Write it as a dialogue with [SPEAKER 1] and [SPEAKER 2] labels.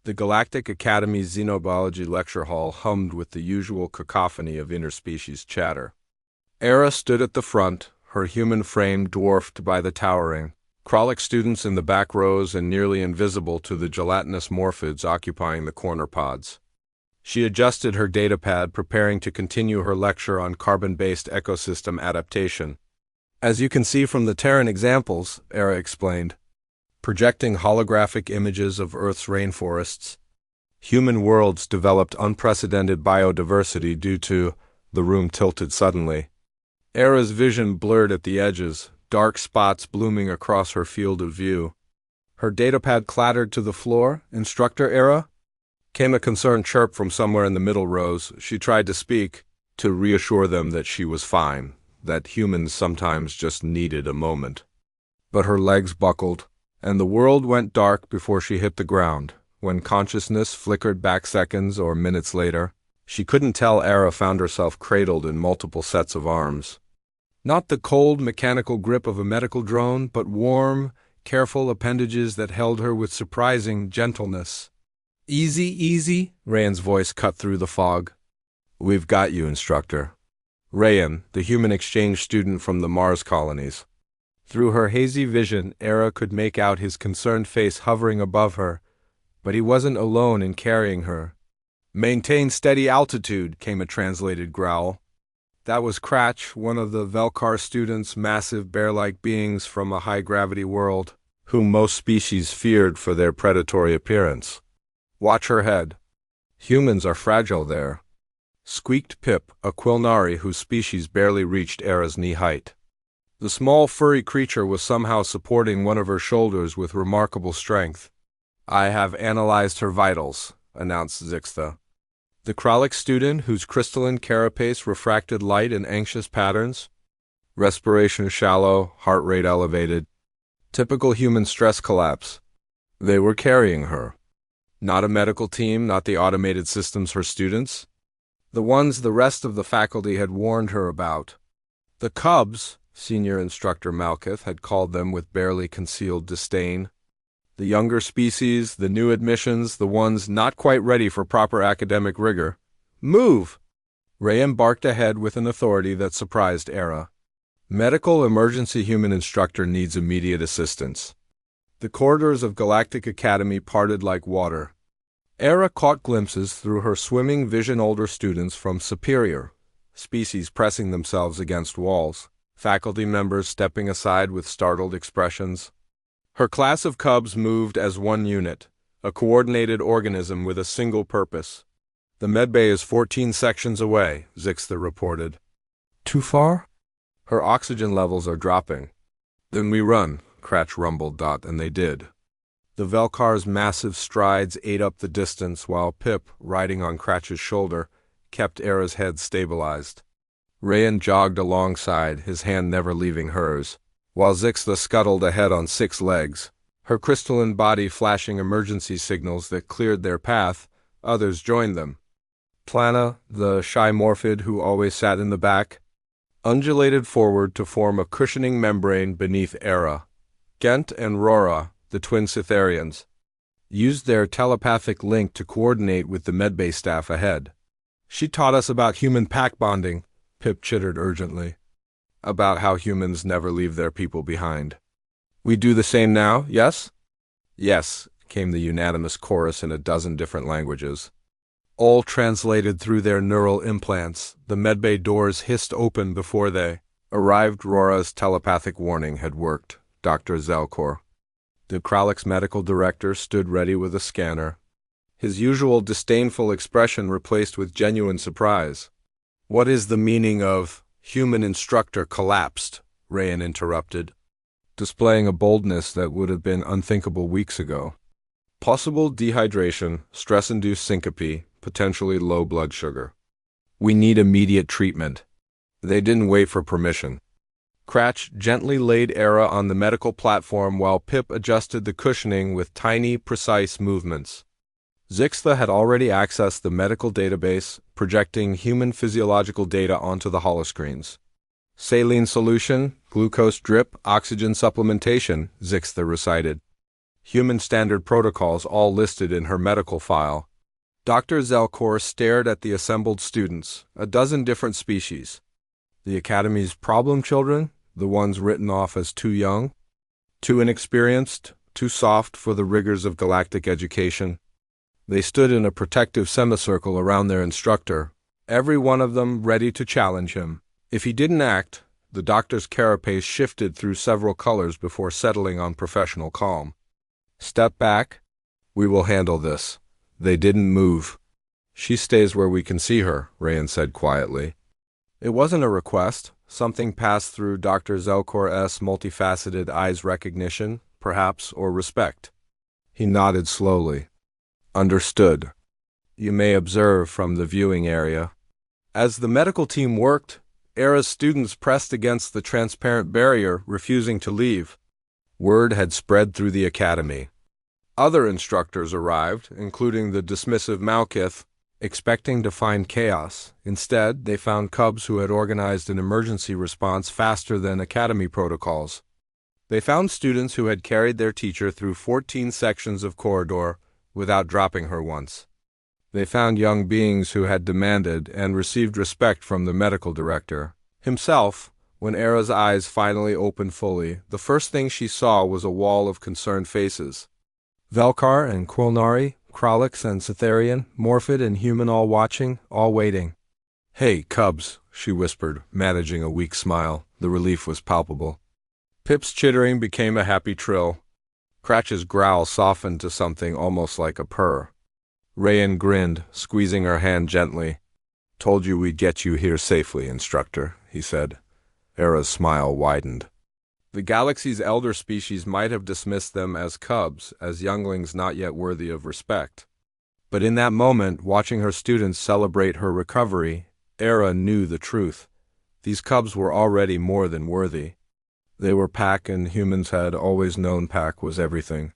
[SPEAKER 1] The Galactic Academy's Xenobiology lecture hall hummed with the usual cacophony of interspecies chatter. Era stood at the front, her human frame dwarfed by the towering Kralik students in the back rows and nearly invisible to the gelatinous morphids occupying the corner pods. She adjusted her datapad, preparing to continue her lecture on carbon-based ecosystem adaptation. As you can see from the Terran examples, Era explained, projecting holographic images of Earth's rainforests, human worlds developed unprecedented biodiversity due to the room tilted suddenly. Era's vision blurred at the edges, dark spots blooming across her field of view. Her datapad clattered to the floor. Instructor Era? Came a concerned chirp from somewhere in the middle rows. She tried to speak, to reassure them that she was fine, that humans sometimes just needed a moment. But her legs buckled, and the world went dark before she hit the ground. When consciousness flickered back seconds or minutes later, she couldn't tell Era found herself cradled in multiple sets of arms. Not the cold, mechanical grip of a medical drone, but warm, careful appendages that held her with surprising gentleness. "Easy, easy," Rayan's voice cut through the fog. "We've got you, instructor." Rayan, the human exchange student from the Mars colonies. Through her hazy vision, Era could make out his concerned face hovering above her, but he wasn't alone in carrying her. "Maintain steady altitude," came a translated growl. That was Cratch, one of the Velkar students, massive bear-like beings from a high-gravity world, whom most species feared for their predatory appearance. "Watch her head. Humans are fragile there," squeaked Pip, a Quilnari whose species barely reached Era's knee height. The small furry creature was somehow supporting one of her shoulders with remarkable strength. "I have analyzed her vitals," announced Zixta. The Kralik student, whose crystalline carapace refracted light in anxious patterns. Respiration shallow, heart rate elevated. Typical human stress collapse. They were carrying her. Not a medical team, not the automated systems her students. The ones the rest of the faculty had warned her about. The cubs, Senior Instructor Malkuth had called them with barely concealed disdain. The younger species, the new admissions, the ones not quite ready for proper academic rigor. "Move!" Rayan barked ahead with an authority that surprised Era. "Medical emergency human instructor needs immediate assistance." The corridors of Galactic Academy parted like water. Era caught glimpses through her swimming vision older students from superior species pressing themselves against walls, faculty members stepping aside with startled expressions. Her class of cubs moved as one unit, a coordinated organism with a single purpose. "The Medbay is 14 sections away," Zixta reported. "Too far?" "Her oxygen levels are dropping." "Then we run," Cratch rumbled, and they did. The Velkar's massive strides ate up the distance while Pip, riding on Cratch's shoulder, kept Era's head stabilized. Rayan jogged alongside, his hand never leaving hers, while Zixta scuttled ahead on 6 legs, her crystalline body flashing emergency signals that cleared their path. Others joined them. Plana, the shy morphid who always sat in the back, undulated forward to form a cushioning membrane beneath Era. Gent and Rora, the twin Cytherians, used their telepathic link to coordinate with the Medbay staff ahead. "She taught us about human pack bonding," Pip chittered urgently. "About how humans never leave their people behind." "We do the same now, yes?" "Yes," came the unanimous chorus in a dozen different languages. All translated through their neural implants. The Medbay doors hissed open before they arrived. Rora's telepathic warning had worked. Dr. Zelkor, the Kralik's medical director, stood ready with a scanner, his usual disdainful expression replaced with genuine surprise. "What is the meaning of human instructor collapsed?" Rayan interrupted, displaying a boldness that would have been unthinkable weeks ago. "Possible dehydration, stress-induced syncope, potentially low blood sugar. We need immediate treatment." They didn't wait for permission. Cratch gently laid Era on the medical platform while Pip adjusted the cushioning with tiny, precise movements. Zixta had already accessed the medical database, projecting human physiological data onto the holoscreens. "Saline solution, glucose drip, oxygen supplementation," Zixta recited. human standard protocols all listed in her medical file. Dr. Zelkor stared at the assembled students, a dozen different species. The Academy's problem children, the ones written off as too young, too inexperienced, too soft for the rigors of galactic education. They stood in a protective semicircle around their instructor, every one of them ready to challenge him. If he didn't act, the doctor's carapace shifted through several colors before settling on professional calm. "Step back. We will handle this." They didn't move. "She stays where we can see her," Rayan said quietly. It wasn't a request. Something passed through Dr. Zelkor's multifaceted eyes, recognition, perhaps, or respect. He nodded slowly. "Understood. You may observe from the viewing area." As the medical team worked, ERA's students pressed against the transparent barrier, refusing to leave. Word had spread through the academy. Other instructors arrived, including the dismissive Malkith, expecting to find chaos. Instead, they found cubs who had organized an emergency response faster than academy protocols. They found students who had carried their teacher through 14 sections of corridor without dropping her once. They found young beings who had demanded and received respect from the medical director. Himself, when ERA's eyes finally opened fully, the first thing she saw was a wall of concerned faces. Velkar and Quilnari, Krolix and Cytherian, Morphid and Human, all watching, all waiting. "Hey, cubs," she whispered, managing a weak smile. The relief was palpable. Pip's chittering became a happy trill. Cratch's growl softened to something almost like a purr. Rayan grinned, squeezing her hand gently. "Told you we'd get you here safely, instructor," he said. ERA's smile widened. The galaxy's elder species might have dismissed them as cubs, as younglings not yet worthy of respect. But in that moment, watching her students celebrate her recovery, ERA knew the truth. These cubs were already more than worthy. They were Pack, and humans had always known Pack was everything.